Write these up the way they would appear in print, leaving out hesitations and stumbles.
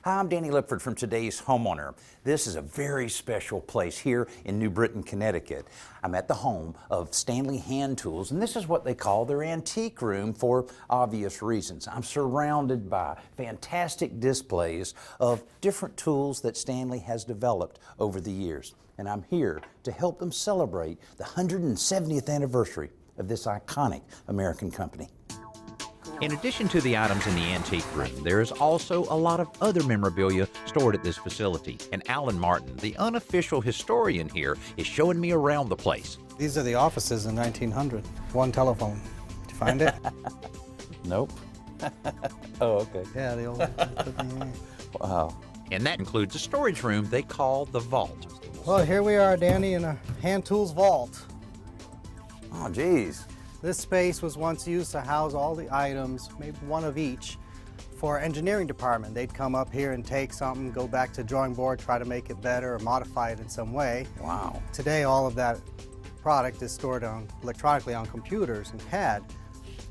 Hi, I'm Danny Lipford from Today's Homeowner. This is a very special place here in New Britain, Connecticut. I'm at the home of Stanley Hand Tools, and this is what they call their antique room for obvious reasons. I'm surrounded by fantastic displays of different tools that Stanley has developed over the years, and I'm here to help them celebrate the 170th anniversary of this iconic American company. In addition to the items in the antique room, there is also a lot of other memorabilia stored at this facility. And Alan Martin, the unofficial historian here, is showing me around the place. These are the offices in 1900. One telephone. Did you find it? Nope. Oh, okay. Yeah, the old. Wow. And that includes a storage room they call the vault. Well, here we are, Danny, in a hand tools vault. Oh, geez. This space was once used to house all the items, maybe one of each, for our engineering department. They'd come up here and take something, go back to drawing board, try to make it better or modify it in some way. Wow. Today, all of that product is stored electronically on computers and CAD.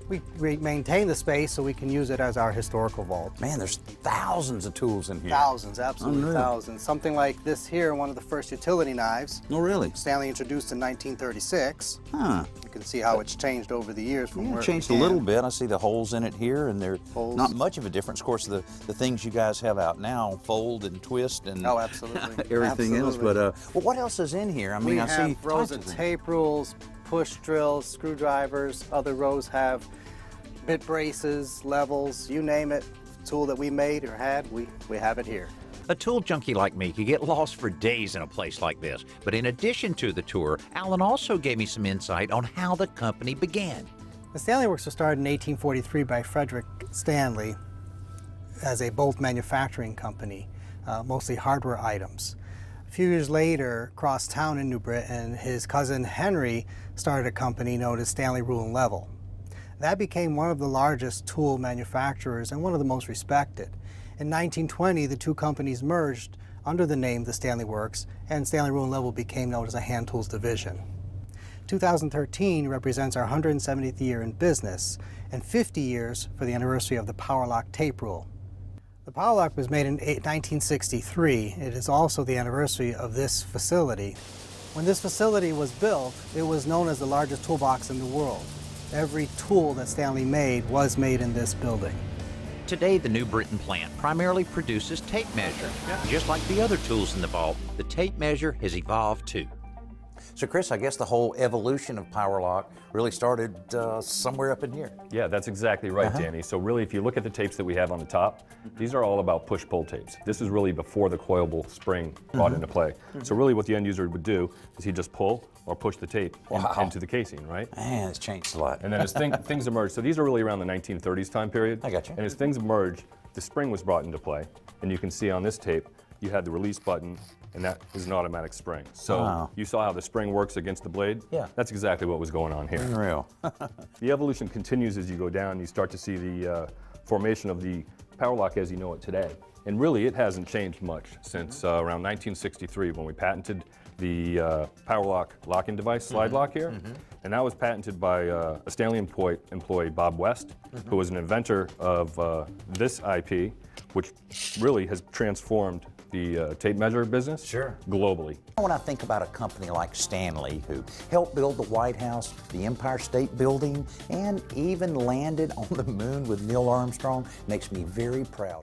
We maintain the space so we can use it as our historical vault. Man, there's thousands of tools in here. Thousands, absolutely Unreal. thousands. Something like this here, one of the first utility knives. Oh, really? Stanley introduced in 1936. Huh. You can see how it's changed over the years from Yeah, where it it changed a began. little bit. I see the holes in it here, and they're Holes. not much of a difference. Of course, the things you guys have out now fold and twist and Oh, absolutely. everything else. Absolutely. But well, what else is in here? I mean, we I have see rows tons of of things. tape rules, push drills, screwdrivers. Other rows have bit braces, levels, you name it. Tool that we made or had, we have it here. A tool junkie like me could get lost for days in a place like this. But in addition to the tour, Alan also gave me some insight on how the company began. The Stanley Works was started in 1843 by Frederick Stanley as a bolt manufacturing company, mostly hardware items. A few years later, across town in New Britain, his cousin Henry started a company known as Stanley Rule and Level. That became one of the largest tool manufacturers and one of the most respected. In 1920, the two companies merged under the name the Stanley Works, and Stanley Rule and Level became known as a hand tools division. 2013 represents our 170th year in business and 50 years for the anniversary of the Power Lock tape rule. The Power Lock was made in 1963. It is also the anniversary of this facility. When this facility was built, it was known as the largest toolbox in the world. Every tool that Stanley made was made in this building. Today, the New Britain plant primarily produces tape measure. Just like the other tools in the vault, the tape measure has evolved too. So, Chris, I guess the whole evolution of Power Lock really started somewhere up in here. Yeah, that's exactly right, Danny. So really, if you look at the tapes that we have on the top, these are all about push-pull tapes. This is really before the coilable spring brought into play. So really what the end user would do is he'd just pull or push the tape into the casing, right? Man, it's changed a lot. And then as things emerged, so these are really around the 1930s time period. I got you. And as things emerged, the spring was brought into play. And you can see on this tape, you had the release button, and that is an automatic spring. So Wow. you saw how the spring works against the blade? Yeah. That's exactly what was going on here. Unreal. The evolution continues as you go down. You start to see the formation of the Power Lock as you know it today. And really, it hasn't changed much since around 1963 when we patented the Power Lock locking device, slide lock here. And that was patented by a Stanley employee, Bob West, who was an inventor of this IP, which really has transformed the tape measure business globally. When I think about a company like Stanley, who helped build the White House, the Empire State Building, and even landed on the moon with Neil Armstrong, makes me very proud.